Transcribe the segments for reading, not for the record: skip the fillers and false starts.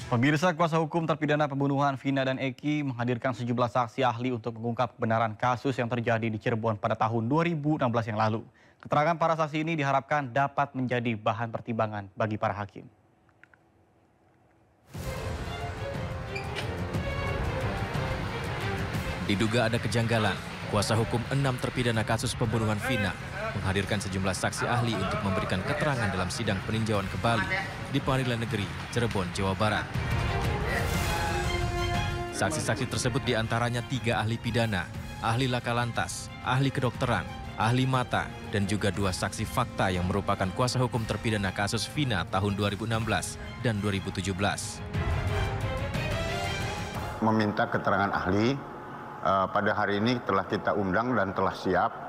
Pemirsa, kuasa hukum terpidana pembunuhan Vina dan Eki menghadirkan sejumlah saksi ahli untuk mengungkap kebenaran kasus yang terjadi di Cirebon pada tahun 2016 yang lalu. Keterangan para saksi ini diharapkan dapat menjadi bahan pertimbangan bagi para hakim. Diduga ada kejanggalan, kuasa hukum 6 terpidana kasus pembunuhan Vina menghadirkan sejumlah saksi ahli untuk memberikan keterangan dalam sidang peninjauan kembali di Pengadilan Negeri Cirebon, Jawa Barat. Saksi-saksi tersebut diantaranya 3 ahli pidana, ahli laka lantas, ahli kedokteran, ahli mata, dan juga 2 saksi fakta yang merupakan kuasa hukum terpidana kasus Vina tahun 2016 dan 2017. Meminta keterangan ahli, pada hari ini telah kita undang dan telah siap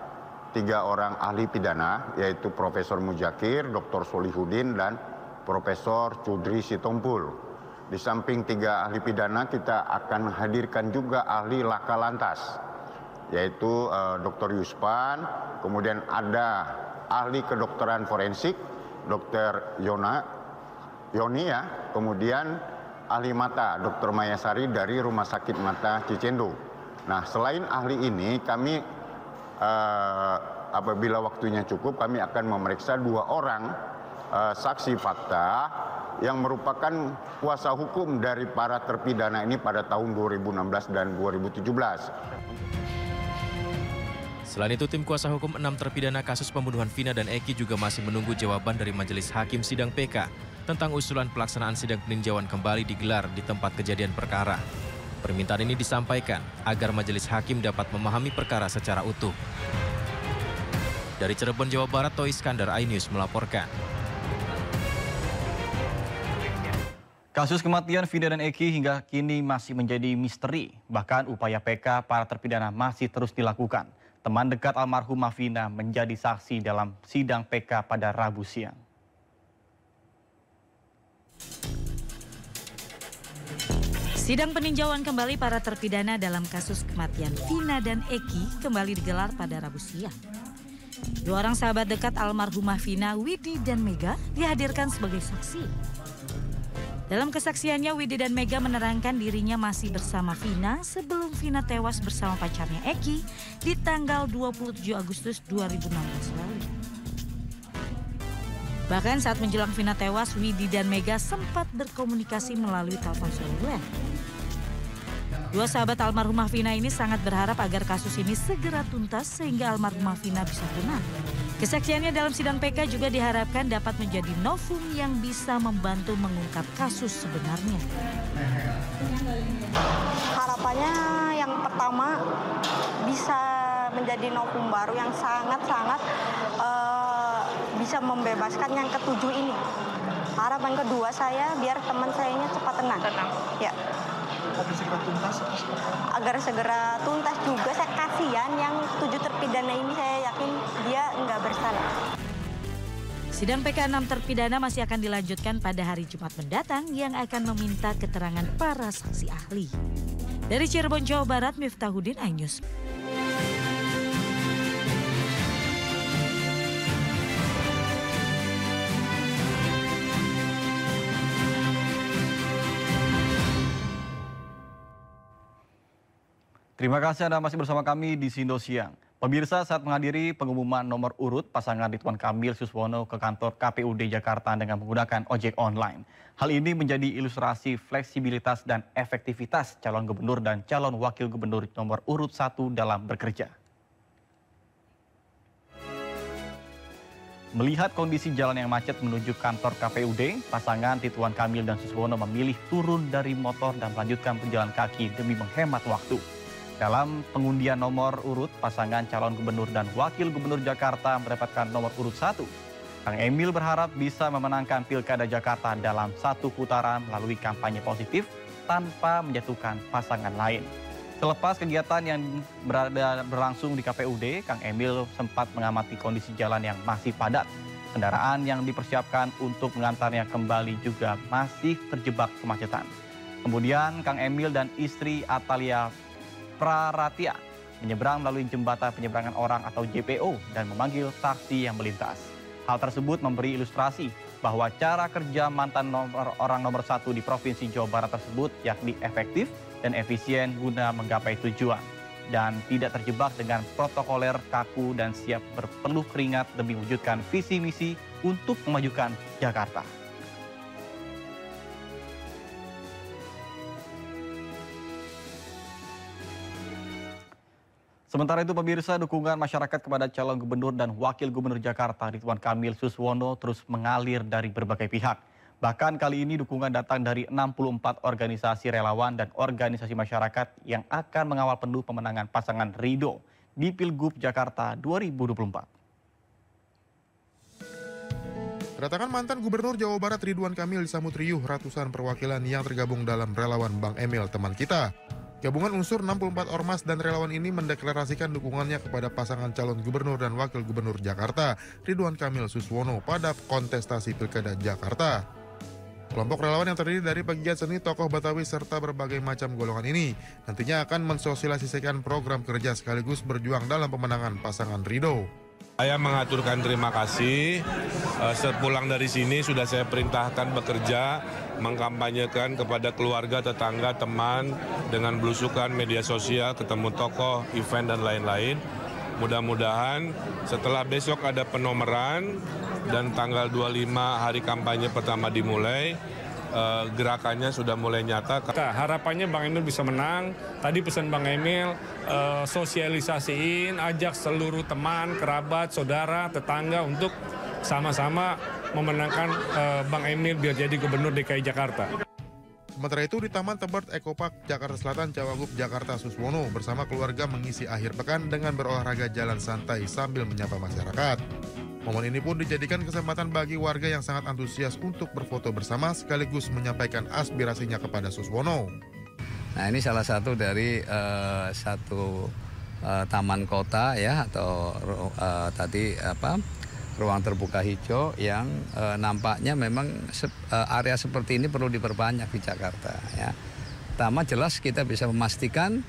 3 orang ahli pidana, yaitu Profesor Mujakir, Dr. Solihuddin, dan Profesor Cudri Sitompul. Di samping 3 ahli pidana, kita akan hadirkan juga ahli laka lantas, yaitu Dr. Yuspan, kemudian ada ahli kedokteran forensik, Dr. Yoni ya, kemudian ahli mata, Dr. Mayasari dari Rumah Sakit Mata Cicendo. Nah, selain ahli ini, kami apabila waktunya cukup, kami akan memeriksa 2 orang saksi fakta yang merupakan kuasa hukum dari para terpidana ini pada tahun 2016 dan 2017. Selain itu, tim kuasa hukum 6 terpidana kasus pembunuhan Vina dan Eki juga masih menunggu jawaban dari Majelis Hakim Sidang PK tentang usulan pelaksanaan sidang peninjauan kembali digelar di tempat kejadian perkara. Permintaan ini disampaikan agar Majelis Hakim dapat memahami perkara secara utuh. Dari Cirebon, Jawa Barat, Toy Iskandar, iNews melaporkan. Kasus kematian Vina dan Eki hingga kini masih menjadi misteri. Bahkan upaya PK para terpidana masih terus dilakukan. Teman dekat almarhumah Vina menjadi saksi dalam sidang PK pada Rabu siang. Sidang peninjauan kembali para terpidana dalam kasus kematian Vina dan Eki kembali digelar pada Rabu siang. 2 orang sahabat dekat almarhumah Vina, Widi dan Mega, dihadirkan sebagai saksi. Dalam kesaksiannya, Widi dan Mega menerangkan dirinya masih bersama Vina sebelum Vina tewas bersama pacarnya Eki di tanggal 27 Agustus 2016 lalu. Bahkan saat menjelang Vina tewas, Widi dan Mega sempat berkomunikasi melalui telepon seluler. 2 sahabat almarhumah Vina ini sangat berharap agar kasus ini segera tuntas sehingga almarhumah Vina bisa tenang. Kesaksiannya dalam sidang PK juga diharapkan dapat menjadi novum yang bisa membantu mengungkap kasus sebenarnya. Harapannya yang pertama bisa menjadi novum baru yang sangat-sangat bisa membebaskan yang ke-7 ini. Harapan kedua saya biar teman sayanya cepat tenang. Ya. Agar segera tuntas? Agar segera tuntas juga. Saya kasihan yang 7 terpidana ini, saya yakin dia nggak bersalah. Sidang PK 6 terpidana masih akan dilanjutkan pada hari Jumat mendatang yang akan meminta keterangan para saksi ahli. Dari Cirebon, Jawa Barat, Miftahuddin, iNews. Terima kasih Anda masih bersama kami di Sindo Siang. Pemirsa, saat menghadiri pengumuman nomor urut pasangan Ridwan Kamil Suswono ke kantor KPUD Jakarta dengan menggunakan ojek online. Hal ini menjadi ilustrasi fleksibilitas dan efektivitas calon gubernur dan calon wakil gubernur nomor urut 1 dalam bekerja. Melihat kondisi jalan yang macet menuju kantor KPUD, pasangan Ridwan Kamil dan Suswono memilih turun dari motor dan melanjutkan berjalan kaki demi menghemat waktu. Dalam pengundian nomor urut, pasangan calon gubernur dan wakil gubernur Jakarta mendapatkan nomor urut 1. Kang Emil berharap bisa memenangkan Pilkada Jakarta dalam 1 putaran melalui kampanye positif tanpa menjatuhkan pasangan lain. Selepas kegiatan yang berlangsung di KPUD, Kang Emil sempat mengamati kondisi jalan yang masih padat. Kendaraan yang dipersiapkan untuk mengantarnya kembali juga masih terjebak kemacetan. Kemudian Kang Emil dan istri Atalia Praratia menyeberang melalui jembatan penyeberangan orang atau JPO dan memanggil taksi yang melintas. Hal tersebut memberi ilustrasi bahwa cara kerja mantan orang nomor 1 di Provinsi Jawa Barat tersebut yakni efektif dan efisien guna menggapai tujuan dan tidak terjebak dengan protokoler, kaku, dan siap berpeluh keringat demi mewujudkan visi misi untuk memajukan Jakarta. Sementara itu pemirsa, dukungan masyarakat kepada calon gubernur dan wakil gubernur Jakarta Ridwan Kamil Suswono terus mengalir dari berbagai pihak. Bahkan kali ini dukungan datang dari 64 organisasi relawan dan organisasi masyarakat yang akan mengawal penuh pemenangan pasangan Ridho di Pilgub Jakarta 2024. Kedatangan mantan Gubernur Jawa Barat Ridwan Kamil disambut riuh ratusan perwakilan yang tergabung dalam relawan Bang Emil teman kita. Gabungan unsur 64 ormas dan relawan ini mendeklarasikan dukungannya kepada pasangan calon gubernur dan wakil gubernur Jakarta, Ridwan Kamil Suswono, pada kontestasi Pilkada Jakarta. Kelompok relawan yang terdiri dari pegiat seni, tokoh Betawi, serta berbagai macam golongan ini nantinya akan mensosialisasikan program kerja sekaligus berjuang dalam pemenangan pasangan Ridho. Saya mengaturkan terima kasih, sepulang dari sini sudah saya perintahkan bekerja, mengkampanyekan kepada keluarga, tetangga, teman, dengan belusukan media sosial, ketemu tokoh, event, dan lain-lain. Mudah-mudahan setelah besok ada penomoran dan tanggal 25 hari kampanye pertama dimulai, gerakannya sudah mulai nyata. Harapannya Bang Emil bisa menang. Tadi pesan Bang Emil, sosialisasiin, ajak seluruh teman, kerabat, saudara, tetangga untuk sama-sama memenangkan Bang Emil biar jadi gubernur DKI Jakarta. Sementara itu di Taman Tebet Ekopark Jakarta Selatan, Cawagup Jakarta Suswono bersama keluarga mengisi akhir pekan dengan berolahraga jalan santai sambil menyapa masyarakat. Momen ini pun dijadikan kesempatan bagi warga yang sangat antusias untuk berfoto bersama sekaligus menyampaikan aspirasinya kepada Suswono. Nah, ini salah satu dari taman kota ya, atau ruang terbuka hijau yang nampaknya memang area seperti ini perlu diperbanyak di Jakarta ya. Pertama, jelas kita bisa memastikan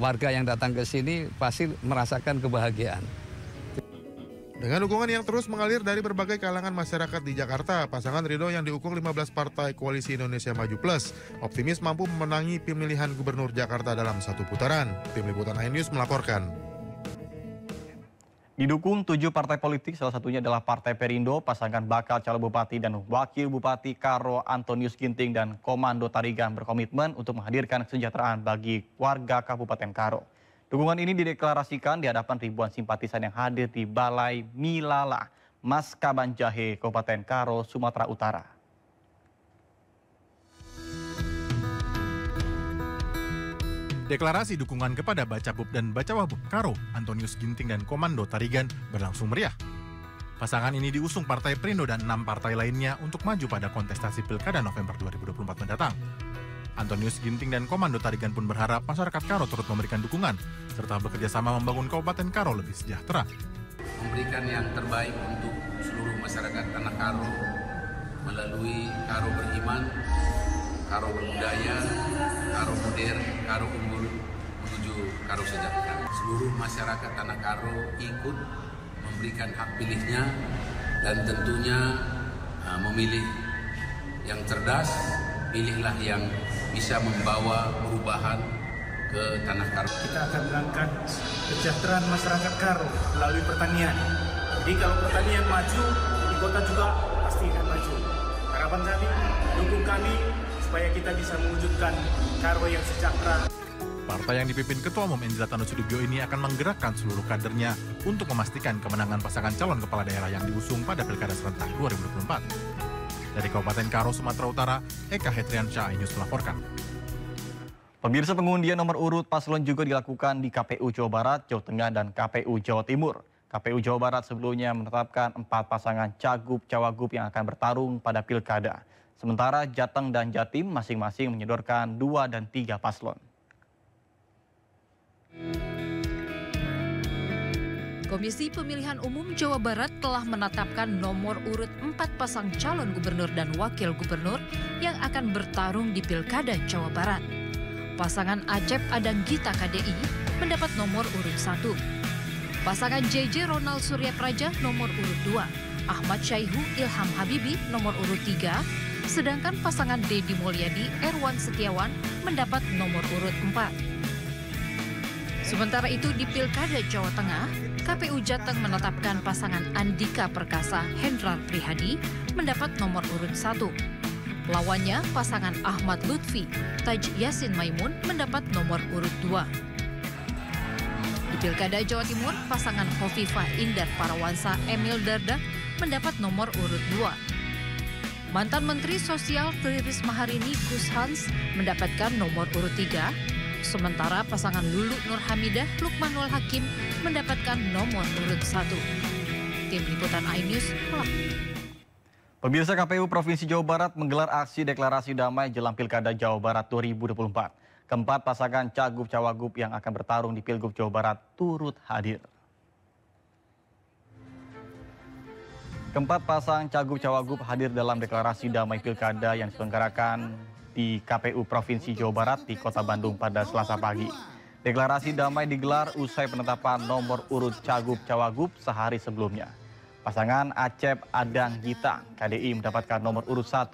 warga yang datang ke sini pasti merasakan kebahagiaan. Dengan dukungan yang terus mengalir dari berbagai kalangan masyarakat di Jakarta, pasangan Ridho yang diukung 15 partai Koalisi Indonesia Maju Plus optimis mampu memenangi pemilihan gubernur Jakarta dalam satu putaran. Tim Liputan iNews melaporkan. Didukung 7 partai politik, salah satunya adalah Partai Perindo, pasangan bakal calon bupati dan wakil bupati Karo Antonius Ginting dan Komando Tarigan berkomitmen untuk menghadirkan kesejahteraan bagi warga Kabupaten Karo. Dukungan ini dideklarasikan di hadapan ribuan simpatisan yang hadir di Balai Milala, Mas Kabanjahe, Kabupaten Karo, Sumatera Utara. Deklarasi dukungan kepada Bacabub dan Bacawabub Karo, Antonius Ginting dan Komando Tarigan berlangsung meriah. Pasangan ini diusung Partai Perindo dan 6 partai lainnya untuk maju pada kontestasi Pilkada November 2024 mendatang. Antonius Ginting dan Komando Tarigan pun berharap masyarakat Karo turut memberikan dukungan serta bekerja sama membangun Kabupaten Karo lebih sejahtera. Memberikan yang terbaik untuk seluruh masyarakat tanah Karo melalui Karo Beriman, Karo Berbudaya, Karo Modern, Karo Unggul menuju Karo Sejahtera. Seluruh masyarakat tanah Karo ikut memberikan hak pilihnya dan tentunya memilih yang cerdas, pilihlah yang bisa membawa perubahan ke tanah Karo. Kita akan mengangkat kesejahteraan masyarakat Karo melalui pertanian. Jadi kalau pertanian maju, di kota juga pasti akan maju. Harapan kami, dukung kami supaya kita bisa mewujudkan Karo yang sejahtera. Partai yang dipimpin Ketua Umum Endra Tanusudibyo ini akan menggerakkan seluruh kadernya untuk memastikan kemenangan pasangan calon kepala daerah yang diusung pada Pilkada serentak 2024. Dari Kabupaten Karo, Sumatera Utara, Eka Hetriansyah, iNews melaporkan. Pemirsa, pengundian nomor urut paslon juga dilakukan di KPU Jawa Barat, Jawa Tengah, dan KPU Jawa Timur. KPU Jawa Barat sebelumnya menetapkan 4 pasangan cagup-cawagup yang akan bertarung pada Pilkada. Sementara Jateng dan Jatim masing-masing menyodorkan 2 dan 3 paslon. Komisi Pemilihan Umum Jawa Barat telah menetapkan nomor urut 4 pasang calon gubernur dan wakil gubernur yang akan bertarung di Pilkada Jawa Barat. Pasangan Acep Adang Gita KDI mendapat nomor urut 1. Pasangan JJ Ronald Surya Praja nomor urut 2. Ahmad Syaihu Ilham Habibi nomor urut 3, sedangkan pasangan Deddy Mulyadi Erwan Setiawan mendapat nomor urut 4. Sementara itu di Pilkada Jawa Tengah, KPU Jateng menetapkan pasangan Andika Perkasa Hendrar Prihadi mendapat nomor urut 1. Lawannya pasangan Ahmad Lutfi Taj Yasin Maimun mendapat nomor urut 2. Di Pilkada Jawa Timur, pasangan Khofifah Indar Parawansa Emil Dardak mendapat nomor urut 2. Mantan Menteri Sosial Tri Risma Harini Gus Hans mendapatkan nomor urut 3, sementara pasangan Lulu Nur Hamidah Lukmanul Hakim mendapatkan nomor urut 1. Tim Liputan iNews melaporkan. Pemirsa, KPU Provinsi Jawa Barat menggelar aksi deklarasi damai jelang Pilkada Jawa Barat 2024. Keempat pasangan Cagup-Cawagup yang akan bertarung di Pilgub Jawa Barat turut hadir. Keempat pasang Cagup-Cawagup hadir dalam deklarasi damai Pilkada yang diselenggarakan di KPU Provinsi Jawa Barat di Kota Bandung pada Selasa pagi. Deklarasi damai digelar usai penetapan nomor urut Cagup-Cawagup sehari sebelumnya. Pasangan Acep Adang Gita KDI mendapatkan nomor urut 1,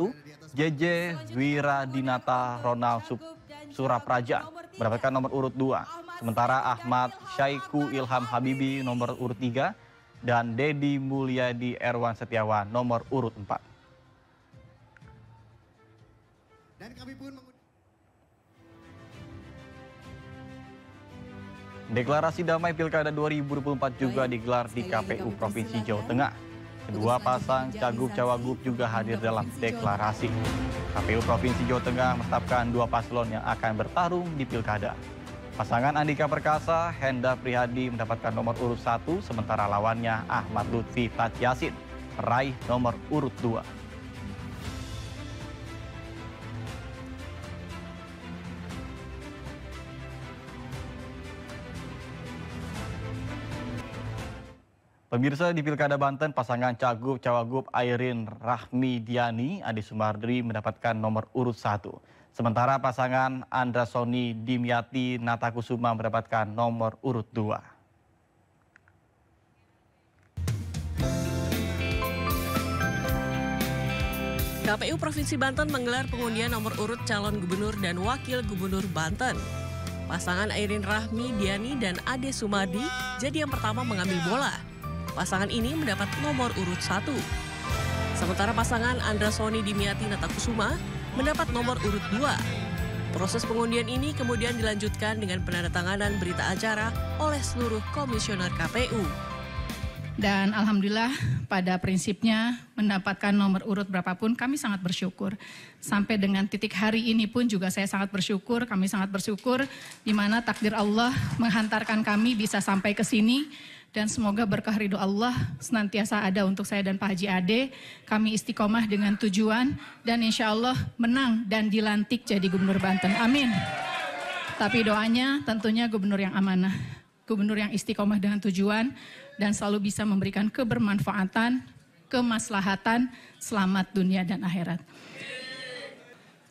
JJ Wiradinata Ronald Surapraja mendapatkan nomor urut 2. Sementara Ahmad Syaihu Ilham Habibi nomor urut 3 dan Deddy Mulyadi Erwan Setiawan nomor urut 4. Dan kami pun Deklarasi damai Pilkada 2024 juga digelar di KPU Provinsi Jawa Tengah. Kedua pasang Cagup-Cawagup juga hadir dalam deklarasi. KPU Provinsi Jawa Tengah menetapkan dua paslon yang akan bertarung di Pilkada. Pasangan Andika Perkasa Hendrar Prihadi mendapatkan nomor urut 1, sementara lawannya Ahmad Lutfi Taj Yasin meraih nomor urut 2. Pemirsa, di Pilkada Banten, pasangan Cagup-Cawagup Airin Rahmi Diani Ade Sumardri mendapatkan nomor urut 1. Sementara pasangan Andra Soni Dimyati Natakusuma mendapatkan nomor urut 2. KPU Provinsi Banten menggelar pengundian nomor urut calon gubernur dan wakil gubernur Banten. Pasangan Airin Rahmi Diani dan Ade Sumardi jadi yang pertama mengambil bola. Pasangan ini mendapat nomor urut 1. Sementara pasangan Andra Soni Dimyati Natakusuma mendapat nomor urut 2. Proses pengundian ini kemudian dilanjutkan dengan penandatanganan berita acara oleh seluruh komisioner KPU. Dan alhamdulillah pada prinsipnya mendapatkan nomor urut berapapun kami sangat bersyukur. Sampai dengan titik hari ini pun juga saya sangat bersyukur, kami sangat bersyukur di mana takdir Allah menghantarkan kami bisa sampai ke sini. Dan semoga berkah ridho Allah senantiasa ada untuk saya dan Pak Haji Ade. Kami istiqomah dengan tujuan dan insya Allah menang dan dilantik jadi Gubernur Banten. Amin. Tapi doanya tentunya gubernur yang amanah. Gubernur yang istiqomah dengan tujuan dan selalu bisa memberikan kebermanfaatan, kemaslahatan, selamat dunia dan akhirat.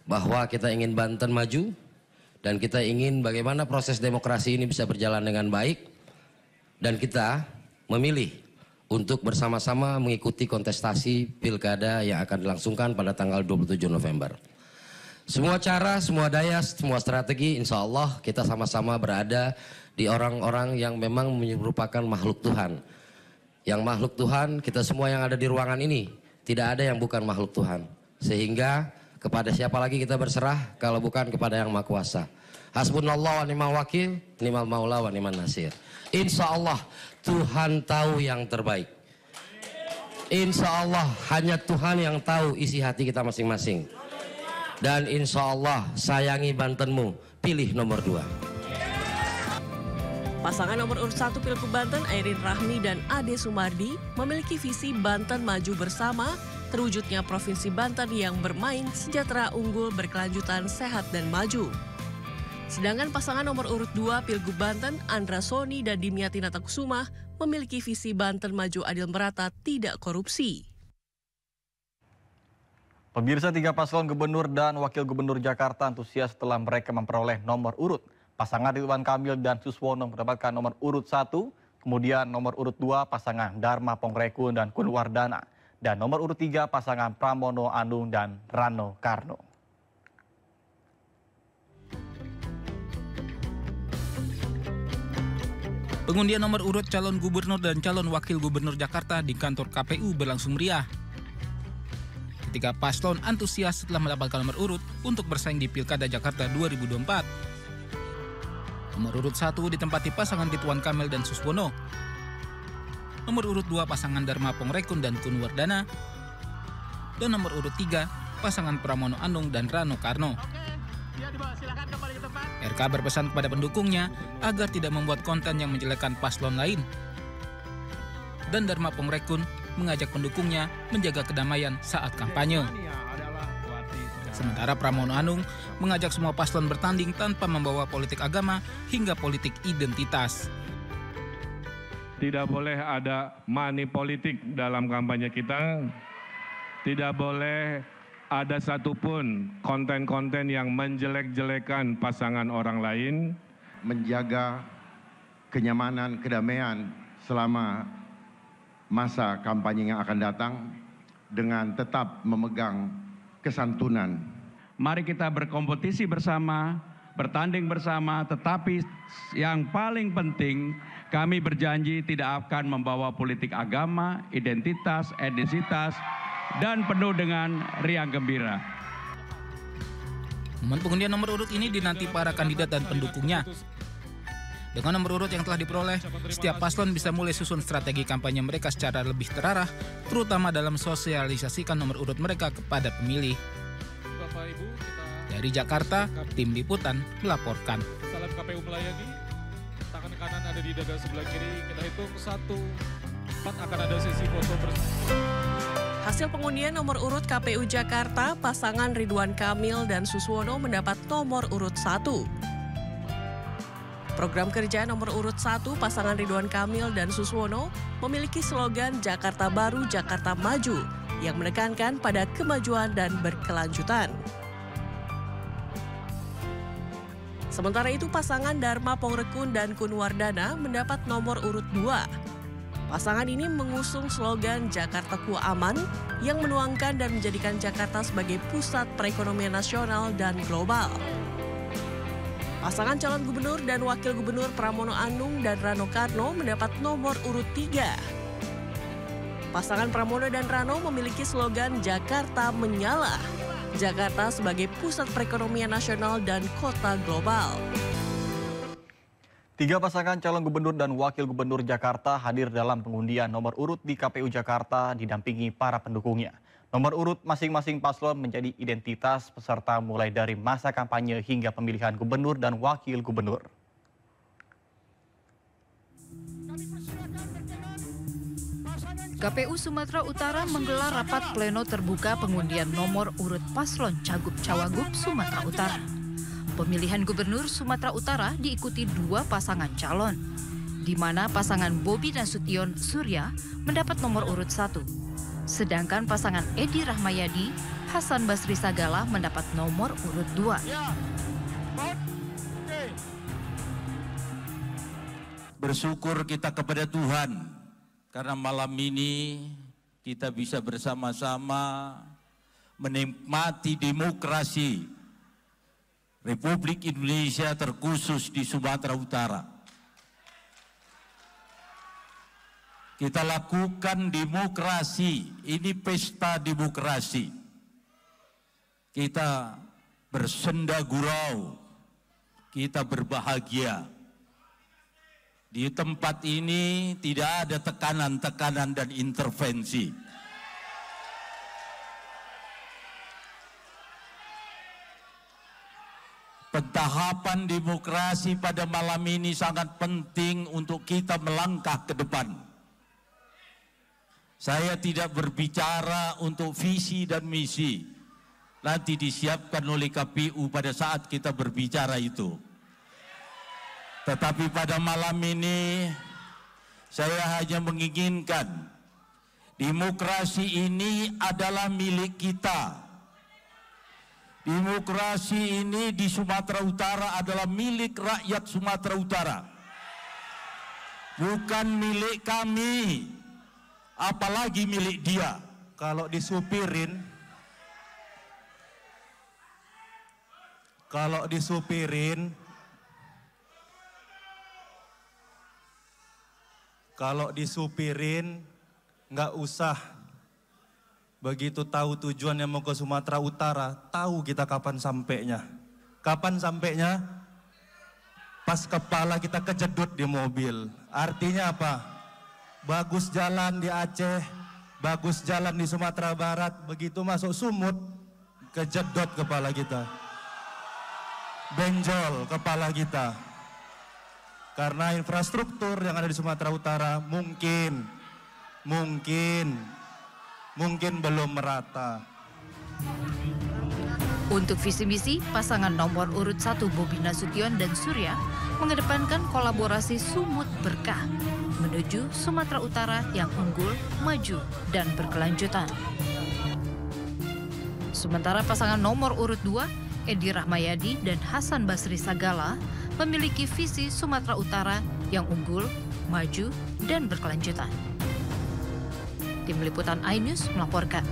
Bahwa kita ingin Banten maju dan kita ingin bagaimana proses demokrasi ini bisa berjalan dengan baik. Dan kita memilih untuk bersama-sama mengikuti kontestasi pilkada yang akan dilangsungkan pada tanggal 27 November. Semua cara, semua daya, semua strategi insya Allah kita sama-sama berada di orang-orang yang memang merupakan makhluk Tuhan. Yang makhluk Tuhan, kita semua yang ada di ruangan ini, tidak ada yang bukan makhluk Tuhan. Sehingga kepada siapa lagi kita berserah kalau bukan kepada yang Maha Kuasa. Hasbunallah wa ni'mal wakil, ni'mal maula wa ni'man nasir. Insya Allah Tuhan tahu yang terbaik. Insya Allah hanya Tuhan yang tahu isi hati kita masing-masing. Dan insya Allah sayangi Bantenmu, pilih nomor 2. Pasangan nomor urut 1 Pilgub Banten Airin Rahmi dan Ade Sumardi memiliki visi Banten maju bersama, terwujudnya Provinsi Banten yang bermain, sejahtera, unggul, berkelanjutan, sehat dan maju. Sedangkan pasangan nomor urut 2 Pilgub Banten, Andra Soni dan Dimyati Natakusuma memiliki visi Banten maju, adil, merata, tidak korupsi. Pemirsa, 3 paslon gubernur dan wakil gubernur Jakarta antusias setelah mereka memperoleh nomor urut. Pasangan Ridwan Kamil dan Suswono mendapatkan nomor urut 1, Kemudian nomor urut 2 pasangan Dharma Pongrekun dan Kun Wardana. Dan nomor urut 3 pasangan Pramono Anung dan Rano Karno. Pengundian nomor urut calon gubernur dan calon wakil gubernur Jakarta di kantor KPU berlangsung meriah. Ketika paslon antusias setelah mendapatkan nomor urut untuk bersaing di Pilkada Jakarta 2024. Nomor urut 1 ditempati pasangan Ridwan Kamil dan Suswono. Nomor urut 2 pasangan Dharma Pongrekun dan Kun Wardana. Dan nomor urut 3 pasangan Pramono Anung dan Rano Karno. RK berpesan kepada pendukungnya agar tidak membuat konten yang menjelekkan paslon lain. Dan Dharma Pongrekun mengajak pendukungnya menjaga kedamaian saat kampanye. Sementara Pramono Anung mengajak semua paslon bertanding tanpa membawa politik agama hingga politik identitas. Tidak boleh ada money politik dalam kampanye kita. Tidak boleh ada satupun konten-konten yang menjelek-jelekan pasangan orang lain. Menjaga kenyamanan, kedamaian selama masa kampanye yang akan datang dengan tetap memegang kesantunan. Mari kita berkompetisi bersama, bertanding bersama, tetapi yang paling penting kami berjanji tidak akan membawa politik agama, identitas, etnisitas, dan penuh dengan riang gembira. Momen pengundian nomor urut ini dinanti para kandidat dan pendukungnya. Dengan nomor urut yang telah diperoleh, setiap paslon bisa mulai susun strategi kampanye mereka secara lebih terarah, terutama dalam sosialisasikan nomor urut mereka kepada pemilih. Dari Jakarta, tim liputan melaporkan. Salam KPU melayani, tangan kanan ada di dada sebelah kiri, kita hitung 1, 4 akan ada sesi foto bersama. Hasil pengundian nomor urut KPU Jakarta, pasangan Ridwan Kamil dan Suswono mendapat nomor urut 1. Program kerja nomor urut 1 pasangan Ridwan Kamil dan Suswono memiliki slogan Jakarta Baru, Jakarta Maju yang menekankan pada kemajuan dan berkelanjutan. Sementara itu pasangan Dharma Pongrekun dan Kun Wardana mendapat nomor urut 2. Pasangan ini mengusung slogan Jakartaku Aman yang menuangkan dan menjadikan Jakarta sebagai pusat perekonomian nasional dan global. Pasangan calon gubernur dan wakil gubernur Pramono Anung dan Rano Karno mendapat nomor urut 3. Pasangan Pramono dan Rano memiliki slogan Jakarta Menyala, Jakarta sebagai pusat perekonomian nasional dan kota global. 3 pasangan calon gubernur dan wakil gubernur Jakarta hadir dalam pengundian nomor urut di KPU Jakarta didampingi para pendukungnya. Nomor urut masing-masing paslon menjadi identitas peserta mulai dari masa kampanye hingga pemilihan gubernur dan wakil gubernur. KPU Sumatera Utara menggelar rapat pleno terbuka pengundian nomor urut paslon Cagup-Cawagup Sumatera Utara. Pemilihan gubernur Sumatera Utara diikuti 2 pasangan calon, di mana pasangan Bobi Nasution Surya mendapat nomor urut 1. Sedangkan pasangan Edi Rahmayadi, Hasan Basri Sagala mendapat nomor urut 2. Bersyukur kita kepada Tuhan karena malam ini kita bisa bersama-sama menikmati demokrasi Republik Indonesia terkhusus di Sumatera Utara. Kita lakukan demokrasi, ini pesta demokrasi. Kita bersenda gurau, kita berbahagia. Di tempat ini tidak ada tekanan-tekanan dan intervensi. Pentahapan demokrasi pada malam ini sangat penting untuk kita melangkah ke depan. Saya tidak berbicara untuk visi dan misi. Nanti disiapkan oleh KPU pada saat kita berbicara itu. Tetapi pada malam ini saya hanya menginginkan demokrasi ini adalah milik kita. Demokrasi ini di Sumatera Utara adalah milik rakyat Sumatera Utara. bukan milik kami, apalagi milik dia. Kalau disupirin, nggak usah begitu tahu tujuannya mau ke Sumatera Utara, tahu kita kapan sampainya. Kapan sampainya? Pas kepala kita kejedut di mobil. Artinya apa? Bagus jalan di Aceh, bagus jalan di Sumatera Barat, begitu masuk Sumut, kejedot kepala kita. Benjol kepala kita. Karena infrastruktur yang ada di Sumatera Utara mungkin belum merata. Untuk visi misi, pasangan nomor urut 1 Bobi Nasution dan Surya mengedepankan kolaborasi sumut berkah menuju Sumatera Utara yang unggul, maju, dan berkelanjutan. Sementara pasangan nomor urut 2, Edi Rahmayadi dan Hasan Basri Sagala, memiliki visi Sumatera Utara yang unggul, maju, dan berkelanjutan. Tim Liputan iNews melaporkan.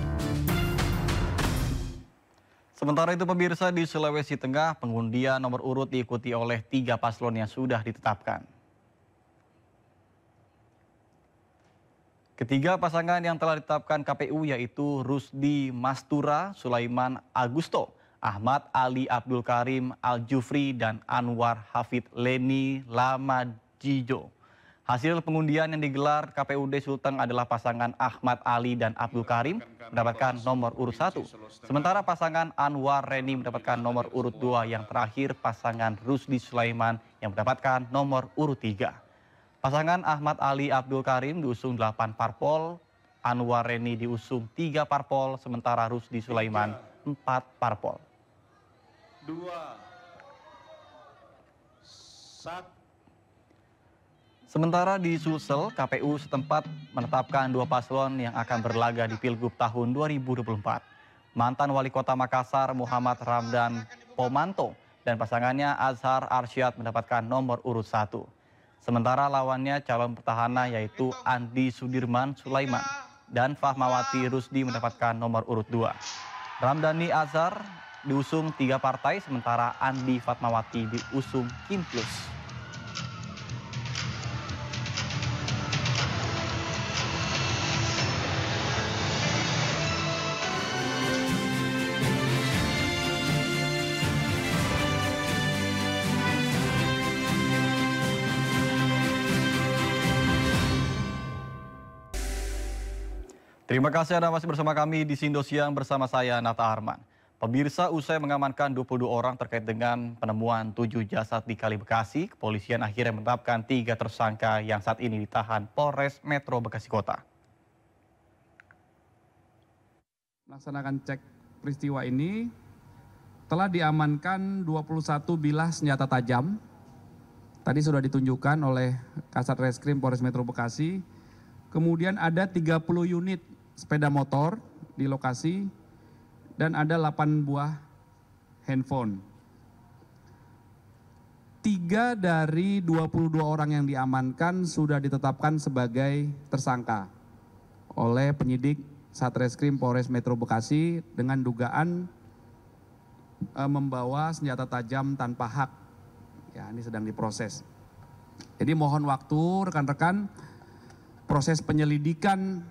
Sementara itu pemirsa, di Sulawesi Tengah pengundian nomor urut diikuti oleh 3 paslon yang sudah ditetapkan. Ketiga pasangan yang telah ditetapkan KPU yaitu Rusdi Mastura, Sulaiman Agusto, Ahmad Ali Abdul Karim Al-Jufri, dan Anwar Hafid Leni Lamajijo. Hasil pengundian yang digelar KPUD Sulteng adalah pasangan Ahmad Ali dan Abdul Karim mendapatkan nomor urut 1. Sementara pasangan Anwar Reni mendapatkan nomor urut 2. Yang terakhir pasangan Rusdi Sulaiman yang mendapatkan nomor urut 3. Pasangan Ahmad Ali Abdul Karim diusung 8 parpol, Anwar Reni diusung 3 parpol, sementara Rusdi Sulaiman 4 parpol. 2, 1. Sementara di Sulsel, KPU setempat menetapkan 2 paslon yang akan berlaga di Pilgub tahun 2024. Mantan Wali Kota Makassar Muhammad Ramdan Pomanto dan pasangannya Azhar Arsyad mendapatkan nomor urut 1. Sementara lawannya calon petahana yaitu Andi Sudirman Sulaiman dan Fahmawati Rusdi mendapatkan nomor urut 2. Ramdhani Azhar diusung 3 partai, sementara Andi Fatmawati diusung Kim Plus. Terima kasih Anda masih bersama kami di Sindo Siang bersama saya Nata Arman. Pemirsa, usai mengamankan 22 orang terkait dengan penemuan 7 jasad di Kali Bekasi, kepolisian akhirnya menetapkan 3 tersangka yang saat ini ditahan Polres Metro Bekasi Kota. Melaksanakan cek peristiwa ini, telah diamankan 21 bilah senjata tajam. Tadi sudah ditunjukkan oleh Kasat Reskrim Polres Metro Bekasi. Kemudian ada 30 unit sepeda motor di lokasi dan ada 8 buah handphone. 3 dari 22 orang yang diamankan sudah ditetapkan sebagai tersangka oleh penyidik Satreskrim Polres Metro Bekasi dengan dugaan membawa senjata tajam tanpa hak. Ya, ini sedang diproses. Jadi mohon waktu rekan-rekan, proses penyelidikan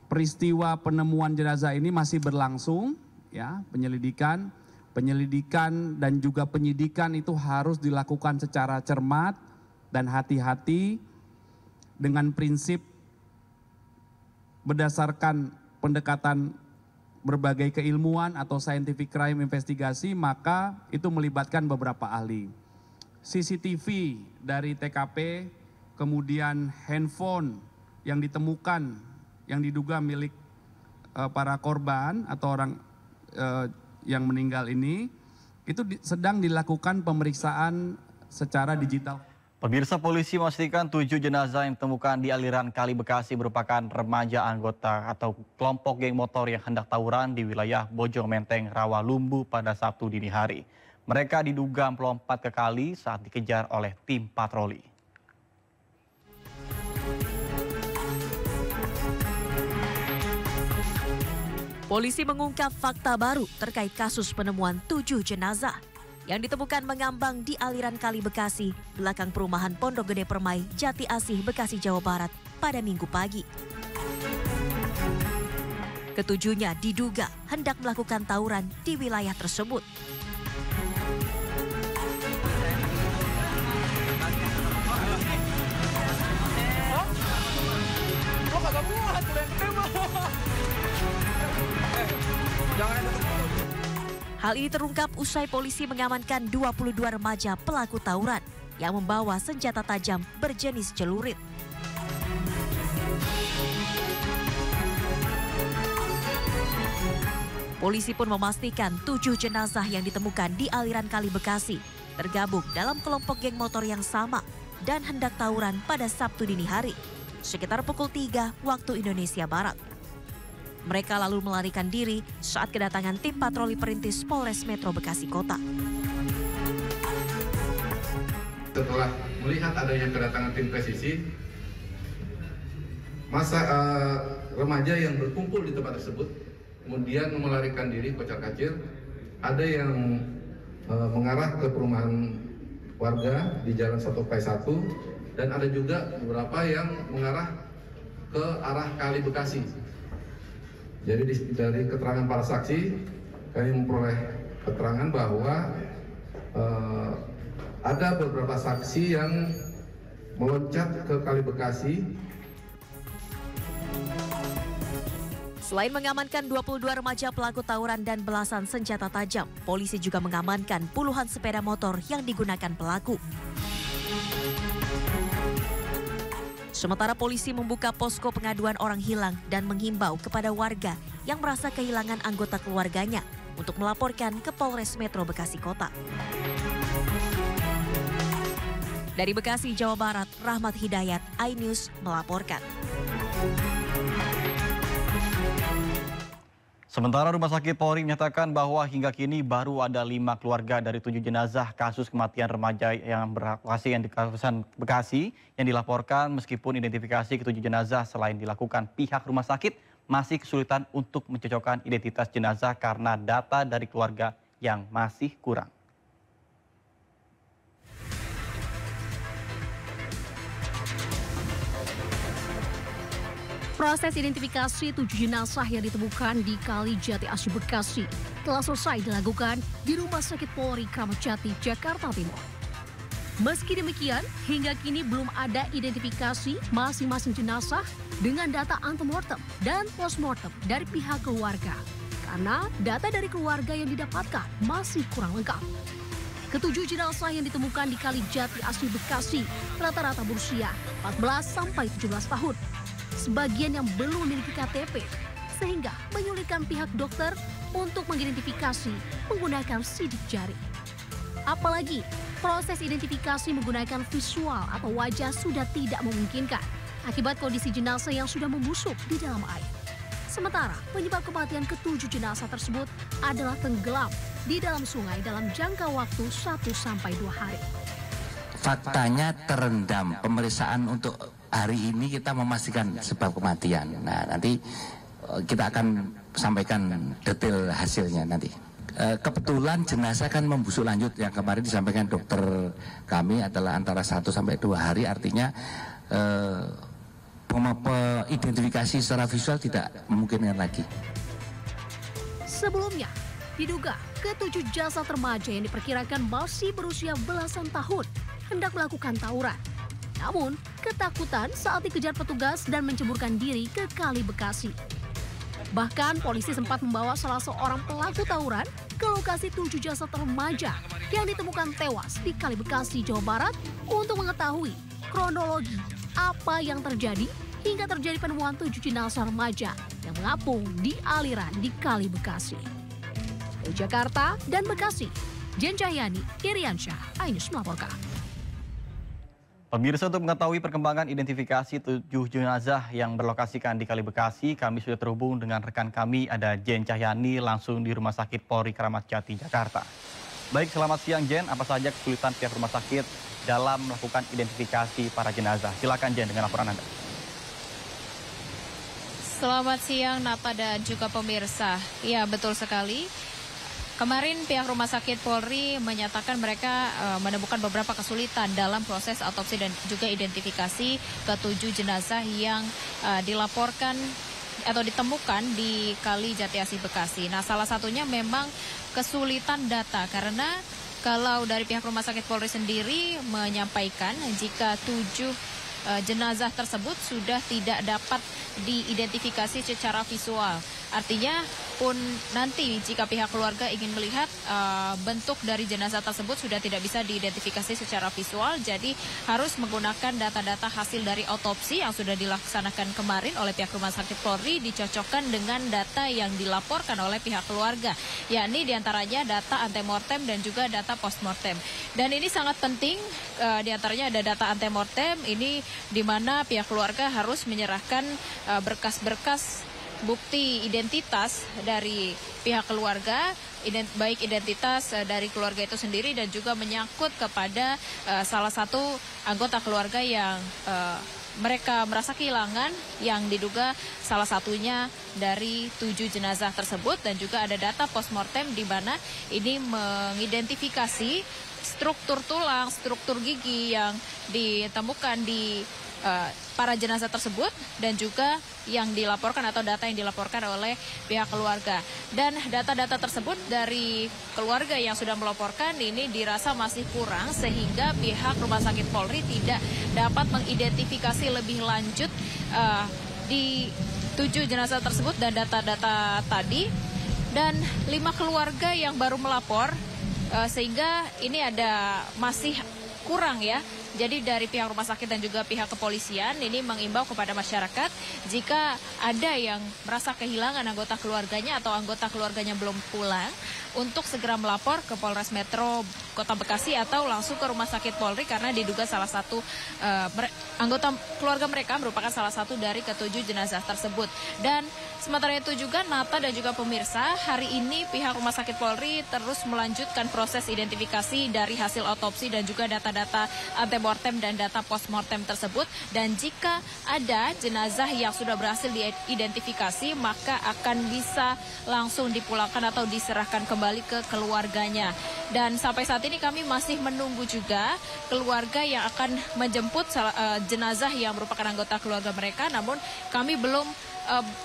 peristiwa penemuan jenazah ini masih berlangsung, ya, penyelidikan dan juga penyidikan itu harus dilakukan secara cermat dan hati-hati dengan prinsip berdasarkan pendekatan berbagai keilmuan atau scientific crime investigasi, maka itu melibatkan beberapa ahli. CCTV dari TKP, kemudian handphone yang ditemukan yang diduga milik para korban atau orang yang meninggal ini, itu sedang dilakukan pemeriksaan secara digital. Pemirsa, polisi memastikan 7 jenazah yang ditemukan di aliran Kali Bekasi merupakan remaja anggota atau kelompok geng motor yang hendak tawuran di wilayah Bojong Menteng, Rawalumbu pada Sabtu dini hari. Mereka diduga melompat ke kali saat dikejar oleh tim patroli. Polisi mengungkap fakta baru terkait kasus penemuan 7 jenazah yang ditemukan mengambang di aliran Kali Bekasi, belakang perumahan Pondok Gede Permai, Jati Asih, Bekasi, Jawa Barat pada Minggu pagi. Ketujuhnya diduga hendak melakukan tawuran di wilayah tersebut. Hal ini terungkap usai polisi mengamankan 22 remaja pelaku tawuran yang membawa senjata tajam berjenis celurit. Polisi pun memastikan 7 jenazah yang ditemukan di aliran Kali Bekasi tergabung dalam kelompok geng motor yang sama dan hendak tawuran pada Sabtu dini hari, sekitar pukul 3 waktu Indonesia Barat. Mereka lalu melarikan diri saat kedatangan tim patroli perintis Polres Metro Bekasi Kota. Setelah melihat adanya kedatangan tim presisi, remaja yang berkumpul di tempat tersebut kemudian melarikan diri kocar-kacir. Ada yang mengarah ke perumahan warga di Jalan Sotopai 1 dan ada juga beberapa yang mengarah ke arah Kali Bekasi. Jadi dari keterangan para saksi, kami memperoleh keterangan bahwa ada beberapa saksi yang meloncat ke Kali Bekasi. Selain mengamankan 22 remaja pelaku tawuran dan belasan senjata tajam, polisi juga mengamankan puluhan sepeda motor yang digunakan pelaku. Sementara polisi membuka posko pengaduan orang hilang dan menghimbau kepada warga yang merasa kehilangan anggota keluarganya untuk melaporkan ke Polres Metro Bekasi Kota. Dari Bekasi, Jawa Barat, Rahmat Hidayat, iNews melaporkan. Sementara Rumah Sakit Polri menyatakan bahwa hingga kini baru ada 5 keluarga dari 7 jenazah kasus kematian remaja yang berlokasi yang di kawasan Bekasi yang dilaporkan, meskipun identifikasi ke-7 jenazah selain dilakukan pihak rumah sakit masih kesulitan untuk mencocokkan identitas jenazah karena data dari keluarga yang masih kurang. Proses identifikasi 7 jenazah yang ditemukan di Kali Jati Asih Bekasi telah selesai dilakukan di Rumah Sakit Polri Kramat Jati, Jakarta Timur. Meski demikian, hingga kini belum ada identifikasi masing-masing jenazah dengan data antemortem dan postmortem dari pihak keluarga, karena data dari keluarga yang didapatkan masih kurang lengkap. Ketujuh jenazah yang ditemukan di Kali Jati Asih Bekasi rata-rata berusia 14 sampai 17 tahun. Sebagian yang belum memiliki KTP, sehingga menyulitkan pihak dokter untuk mengidentifikasi menggunakan sidik jari. Apalagi, proses identifikasi menggunakan visual atau wajah sudah tidak memungkinkan akibat kondisi jenazah yang sudah membusuk di dalam air. Sementara, penyebab kematian ke-7 jenazah tersebut adalah tenggelam di dalam sungai dalam jangka waktu 1 sampai 2 hari. Faktanya terendam. Pemeriksaan untuk hari ini kita memastikan sebab kematian. Nah, nanti kita akan sampaikan detail hasilnya nanti. Kebetulan jenazah kan membusuk lanjut, yang kemarin disampaikan dokter kami adalah antara 1 sampai 2 hari, artinya identifikasi secara visual tidak memungkinkan lagi. Sebelumnya, diduga ke-7 jasad remaja yang diperkirakan masih berusia belasan tahun hendak melakukan tawuran. Namun, ketakutan saat dikejar petugas dan menceburkan diri ke Kali Bekasi. Bahkan, polisi sempat membawa salah seorang pelaku tawuran ke lokasi 7 jasad remaja yang ditemukan tewas di Kali Bekasi, Jawa Barat untuk mengetahui kronologi apa yang terjadi hingga terjadi penemuan 7 jenazah remaja yang mengapung di aliran di Kali Bekasi. Dari Jakarta dan Bekasi, Jen Cahyani, Iriansyah, iNews melaporkan. Pemirsa, untuk mengetahui perkembangan identifikasi 7 jenazah yang berlokasikan di Kali Bekasi, kami sudah terhubung dengan rekan kami, ada Jen Cahyani langsung di Rumah Sakit Polri Kramat Jati, Jakarta. Baik, selamat siang Jen. Apa saja kesulitan pihak rumah sakit dalam melakukan identifikasi para jenazah? Silakan Jen dengan laporan Anda. Selamat siang Nata dan juga pemirsa. Ya, betul sekali. Kemarin pihak Rumah Sakit Polri menyatakan mereka menemukan beberapa kesulitan dalam proses otopsi dan juga identifikasi ke-7 jenazah yang dilaporkan atau ditemukan di Kali Jati Asih Bekasi. Nah, salah satunya memang kesulitan data karena kalau dari pihak Rumah Sakit Polri sendiri menyampaikan jika 7 jenazah tersebut sudah tidak dapat diidentifikasi secara visual. Artinya pun nanti jika pihak keluarga ingin melihat bentuk dari jenazah tersebut sudah tidak bisa diidentifikasi secara visual, jadi harus menggunakan data-data hasil dari otopsi yang sudah dilaksanakan kemarin oleh pihak Rumah Sakit Polri dicocokkan dengan data yang dilaporkan oleh pihak keluarga, yakni diantaranya data antemortem dan juga data postmortem. Dan ini sangat penting, diantaranya ada data antemortem ini di mana pihak keluarga harus menyerahkan berkas-berkas bukti identitas dari pihak keluarga, baik identitas dari keluarga itu sendiri dan juga menyangkut kepada salah satu anggota keluarga yang mereka merasa kehilangan, yang diduga salah satunya dari 7 jenazah tersebut, dan juga ada data postmortem di mana ini mengidentifikasi struktur tulang, struktur gigi yang ditemukan di para jenazah tersebut dan juga yang dilaporkan atau data yang dilaporkan oleh pihak keluarga. Dan data-data tersebut dari keluarga yang sudah melaporkan ini dirasa masih kurang sehingga pihak Rumah Sakit Polri tidak dapat mengidentifikasi lebih lanjut di 7 jenazah tersebut dan data-data tadi. Dan 5 keluarga yang baru melapor sehingga ini ada masih kurang ya. Jadi dari pihak rumah sakit dan juga pihak kepolisian ini mengimbau kepada masyarakat jika ada yang merasa kehilangan anggota keluarganya atau anggota keluarganya belum pulang untuk segera melapor ke Polres Metro Kota Bekasi atau langsung ke Rumah Sakit Polri karena diduga salah satu anggota keluarga mereka merupakan salah satu dari ke-7 jenazah tersebut. Dan sementara itu juga Nata dan juga pemirsa, hari ini pihak Rumah Sakit Polri terus melanjutkan proses identifikasi dari hasil otopsi dan juga data-data antemortem dan data postmortem tersebut. Dan jika ada jenazah yang sudah berhasil diidentifikasi, maka akan bisa langsung dipulangkan atau diserahkan kembali ke keluarganya. Dan sampai saat ini kami masih menunggu juga keluarga yang akan menjemput jenazah yang merupakan anggota keluarga mereka. Namun kami belum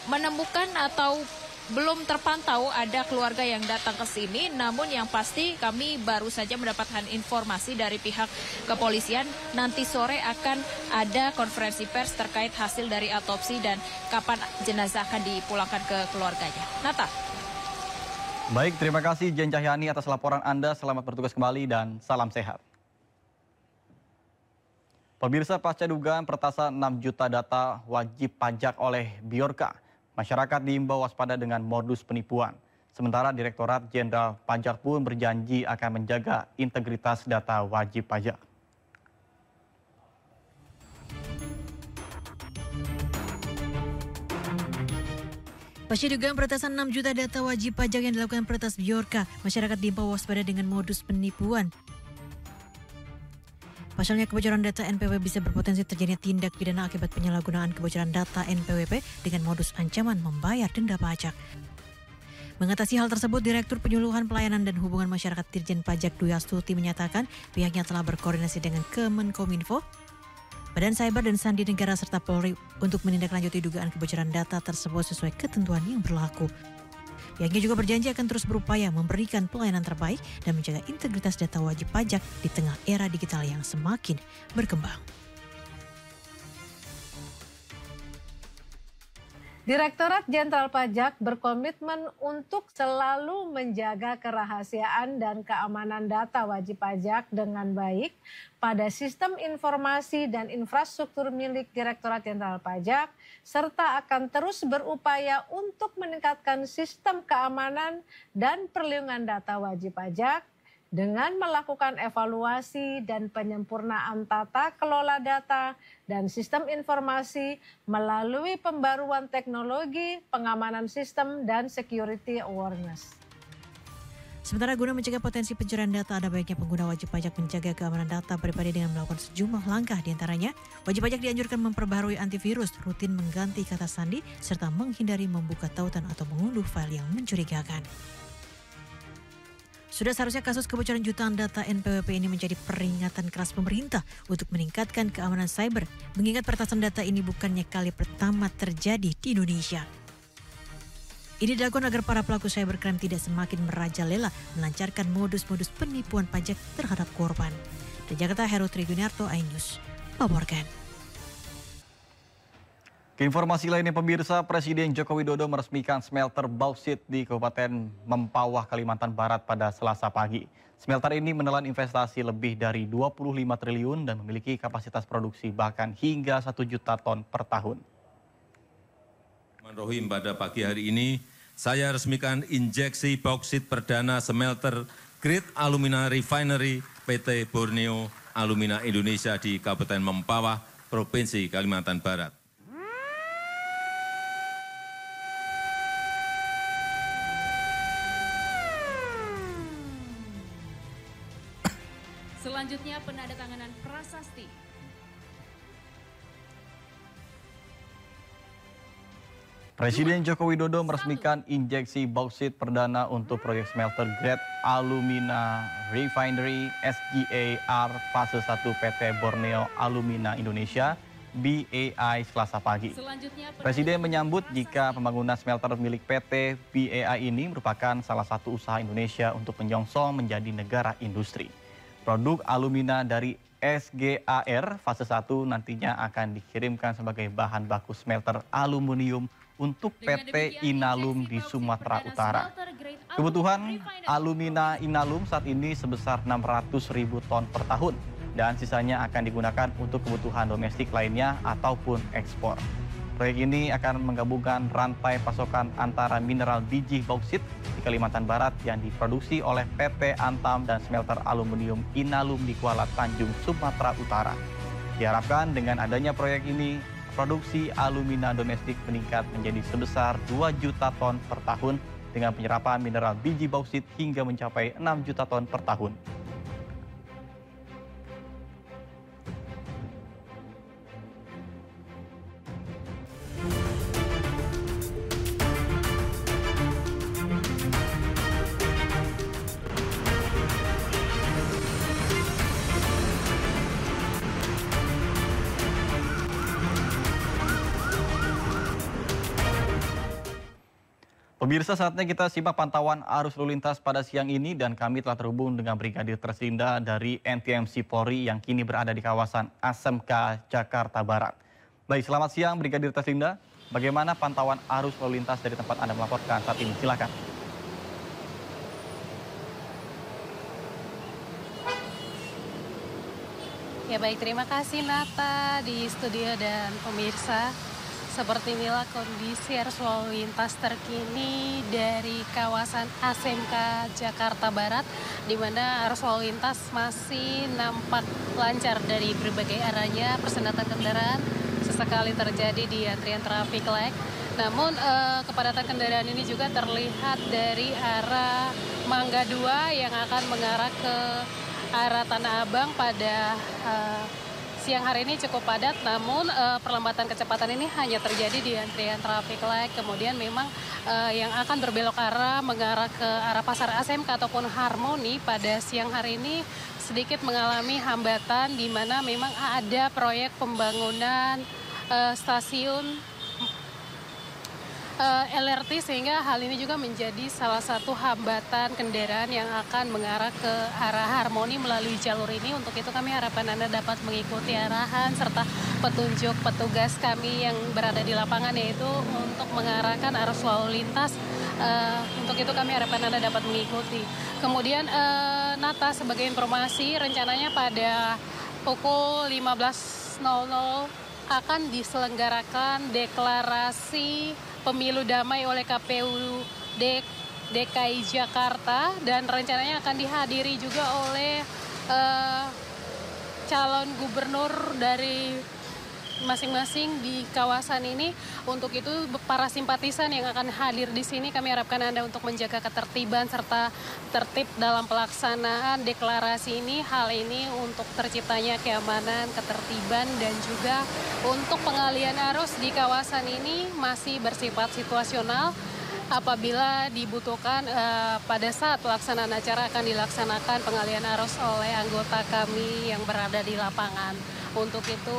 menemukan atau belum terpantau ada keluarga yang datang ke sini. Namun yang pasti kami baru saja mendapatkan informasi dari pihak kepolisian nanti sore akan ada konferensi pers terkait hasil dari otopsi dan kapan jenazah akan dipulangkan ke keluarganya. Nata. Baik, terima kasih Jen Cahyani atas laporan Anda. Selamat bertugas kembali dan salam sehat. Pemirsa, pasca dugaan peretasan 6 juta data wajib pajak oleh Bjorka, masyarakat diimbau waspada dengan modus penipuan. Sementara Direktorat Jenderal Pajak pun berjanji akan menjaga integritas data wajib pajak. Pasca dugaan peretasan 6 juta data wajib pajak yang dilakukan peretas Bjorka, masyarakat diimbau waspada dengan modus penipuan. Pasalnya kebocoran data NPWP bisa berpotensi terjadinya tindak pidana akibat penyalahgunaan kebocoran data NPWP dengan modus ancaman membayar denda pajak. Mengatasi hal tersebut, Direktur Penyuluhan Pelayanan dan Hubungan Masyarakat Dirjen Pajak Dwi Astuti menyatakan pihaknya telah berkoordinasi dengan Kemenkominfo, Badan Cyber dan Sandi Negara serta Polri untuk menindaklanjuti dugaan kebocoran data tersebut sesuai ketentuan yang berlaku. Pihaknya juga berjanji akan terus berupaya memberikan pelayanan terbaik dan menjaga integritas data wajib pajak di tengah era digital yang semakin berkembang. Direktorat Jenderal Pajak berkomitmen untuk selalu menjaga kerahasiaan dan keamanan data wajib pajak dengan baik pada sistem informasi dan infrastruktur milik Direktorat Jenderal Pajak, serta akan terus berupaya untuk meningkatkan sistem keamanan dan perlindungan data wajib pajak dengan melakukan evaluasi dan penyempurnaan tata kelola data dan sistem informasi melalui pembaruan teknologi, pengamanan sistem, dan security awareness. Sementara guna mencegah potensi pencurian data, ada baiknya pengguna wajib pajak menjaga keamanan data pribadi dengan melakukan sejumlah langkah. Di antaranya, wajib pajak dianjurkan memperbaharui antivirus, rutin mengganti kata sandi, serta menghindari membuka tautan atau mengunduh file yang mencurigakan. Sudah seharusnya kasus kebocoran jutaan data NPWP ini menjadi peringatan keras pemerintah untuk meningkatkan keamanan cyber, mengingat peretasan data ini bukannya kali pertama terjadi di Indonesia. Ini dilakukan agar para pelaku cybercrime tidak semakin merajalela melancarkan modus-modus penipuan pajak terhadap korban. Dari Jakarta, Heru Triguniarto, iNews, melaporkan. Informasi lainnya pemirsa, Presiden Joko Widodo meresmikan smelter bauksit di Kabupaten Mempawah, Kalimantan Barat pada Selasa pagi. Smelter ini menelan investasi lebih dari 25 triliun dan memiliki kapasitas produksi bahkan hingga 1 juta ton per tahun. Bismillahirrahmanirrahim, pada pagi hari ini saya resmikan injeksi bauksit perdana smelter Great Alumina Refinery PT Borneo Alumina Indonesia di Kabupaten Mempawah, Provinsi Kalimantan Barat. Selanjutnya penandatanganan prasasti. Presiden Joko Widodo meresmikan injeksi bauksit perdana untuk proyek smelter Great Alumina Refinery SGAR fase 1 PT Borneo Alumina Indonesia BAI Selasa pagi. Presiden menyambut jika pembangunan smelter milik PT BAI ini merupakan salah satu usaha Indonesia untuk menyongsong menjadi negara industri. Produk alumina dari SGAR fase 1 nantinya akan dikirimkan sebagai bahan baku smelter aluminium untuk PT Inalum di Sumatera Utara. Kebutuhan alumina Inalum saat ini sebesar 600.000 ton per tahun dan sisanya akan digunakan untuk kebutuhan domestik lainnya ataupun ekspor. Proyek ini akan menggabungkan rantai pasokan antara mineral biji bauksit di Kalimantan Barat yang diproduksi oleh PT Antam dan smelter aluminium Inalum di Kuala Tanjung, Sumatera Utara. Diharapkan dengan adanya proyek ini, produksi alumina domestik meningkat menjadi sebesar 2 juta ton per tahun dengan penyerapan mineral biji bauksit hingga mencapai 6 juta ton per tahun. Pemirsa, saatnya kita simak pantauan arus lalu lintas pada siang ini dan kami telah terhubung dengan Brigadir Treslinda dari NTMC Polri yang kini berada di kawasan ASMK Jakarta Barat. Baik, selamat siang Brigadir Treslinda. Bagaimana pantauan arus lalu lintas dari tempat Anda melaporkan saat ini? Silakan. Ya baik, terima kasih Nata di studio dan pemirsa. Seperti inilah kondisi arus lalu lintas terkini dari kawasan ASMK Jakarta Barat, di mana arus lalu lintas masih nampak lancar dari berbagai arahnya. Persendatan kendaraan sesekali terjadi di antrian traffic light. Namun kepadatan kendaraan ini juga terlihat dari arah Mangga 2 yang akan mengarah ke arah Tanah Abang pada siang hari ini cukup padat, namun perlambatan kecepatan ini hanya terjadi di antrian traffic light. Kemudian memang yang akan berbelok arah mengarah ke arah Pasar ASMK ataupun Harmoni pada siang hari ini sedikit mengalami hambatan, di mana memang ada proyek pembangunan stasiun LRT, sehingga hal ini juga menjadi salah satu hambatan kendaraan yang akan mengarah ke arah Harmoni melalui jalur ini. Untuk itu kami harapkan Anda dapat mengikuti arahan serta petunjuk petugas kami yang berada di lapangan, yaitu untuk mengarahkan arus lalu lintas. Untuk itu kami harapkan Anda dapat mengikuti. Kemudian Nata, sebagai informasi, rencananya pada pukul 15.00 akan diselenggarakan deklarasi pemilu damai oleh KPU DKI Jakarta, dan rencananya akan dihadiri juga oleh calon gubernur dari masing-masing di kawasan ini. Untuk itu para simpatisan yang akan hadir di sini kami harapkan Anda untuk menjaga ketertiban serta tertib dalam pelaksanaan deklarasi ini. Hal ini untuk terciptanya keamanan, ketertiban dan juga untuk pengalian arus di kawasan ini masih bersifat situasional. Apabila dibutuhkan pada saat pelaksanaan acara akan dilaksanakan pengalian arus oleh anggota kami yang berada di lapangan. Untuk itu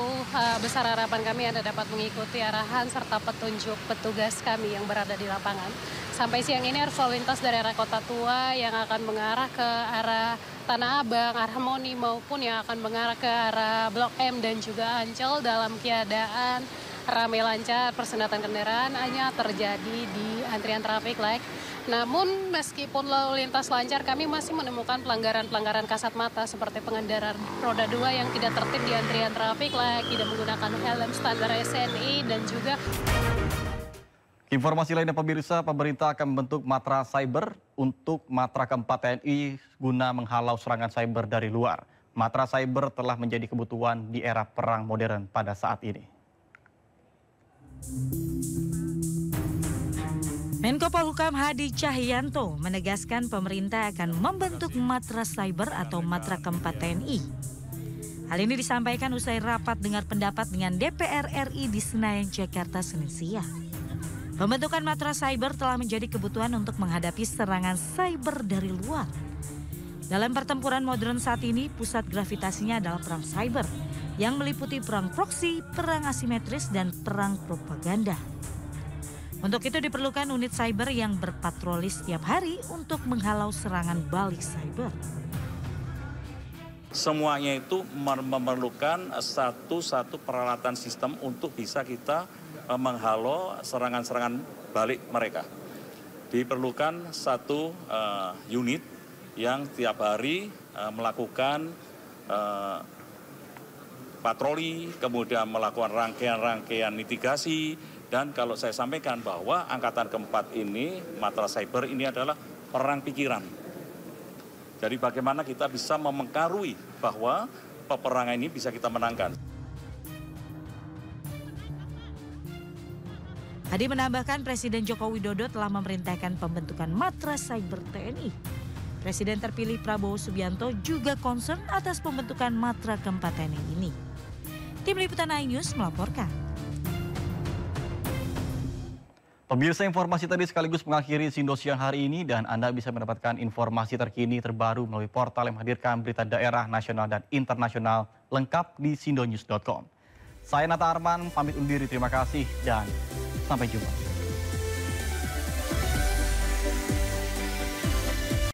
besar harapan kami Anda dapat mengikuti arahan serta petunjuk petugas kami yang berada di lapangan. Sampai siang ini arus lalu lintas dari arah Kota Tua yang akan mengarah ke arah Tanah Abang, Harmoni maupun yang akan mengarah ke arah Blok M dan juga Ancol dalam keadaan ramai lancar. Persendatan kendaraan hanya terjadi di antrian traffic light. Namun meskipun lalu lintas lancar, kami masih menemukan pelanggaran-pelanggaran kasat mata seperti pengendara roda 2 yang tidak tertib di antrian traffic light, tidak menggunakan helm standar SNI dan juga. Informasi lainnya pemirsa, pemerintah akan membentuk Matra Cyber untuk Matra keempat TNI guna menghalau serangan cyber dari luar. Matra Cyber telah menjadi kebutuhan di era perang modern pada saat ini. Menko Polhukam Hadi Cahyanto menegaskan pemerintah akan membentuk Matra Cyber atau Matra keempat TNI. Hal ini disampaikan usai rapat dengar pendapat dengan DPR RI di Senayan, Jakarta, Senin siang. Pembentukan Matra Cyber telah menjadi kebutuhan untuk menghadapi serangan cyber dari luar. Dalam pertempuran modern saat ini, pusat gravitasinya adalah perang cyber yang meliputi perang proksi, perang asimetris, dan perang propaganda. Untuk itu diperlukan unit cyber yang berpatroli setiap hari untuk menghalau serangan balik cyber. Semuanya itu memerlukan satu peralatan sistem untuk bisa kita menghalau serangan-serangan balik mereka. Diperlukan satu unit yang tiap hari melakukan patroli, kemudian melakukan rangkaian-rangkaian mitigasi, dan kalau saya sampaikan bahwa angkatan keempat ini, Matra Cyber ini adalah perang pikiran. Jadi bagaimana kita bisa memengkarui bahwa peperangan ini bisa kita menangkan. Hadi menambahkan Presiden Joko Widodo telah memerintahkan pembentukan Matra Cyber TNI. Presiden terpilih Prabowo Subianto juga concern atas pembentukan Matra keempat TNI ini. Tim Liputan iNews melaporkan. Pemirsa, informasi tadi sekaligus mengakhiri Sindo Siang hari ini dan Anda bisa mendapatkan informasi terkini terbaru melalui portal yang menghadirkan berita daerah, nasional, dan internasional lengkap di sindonews.com. Saya Nata Arman, pamit undur diri, terima kasih dan sampai jumpa.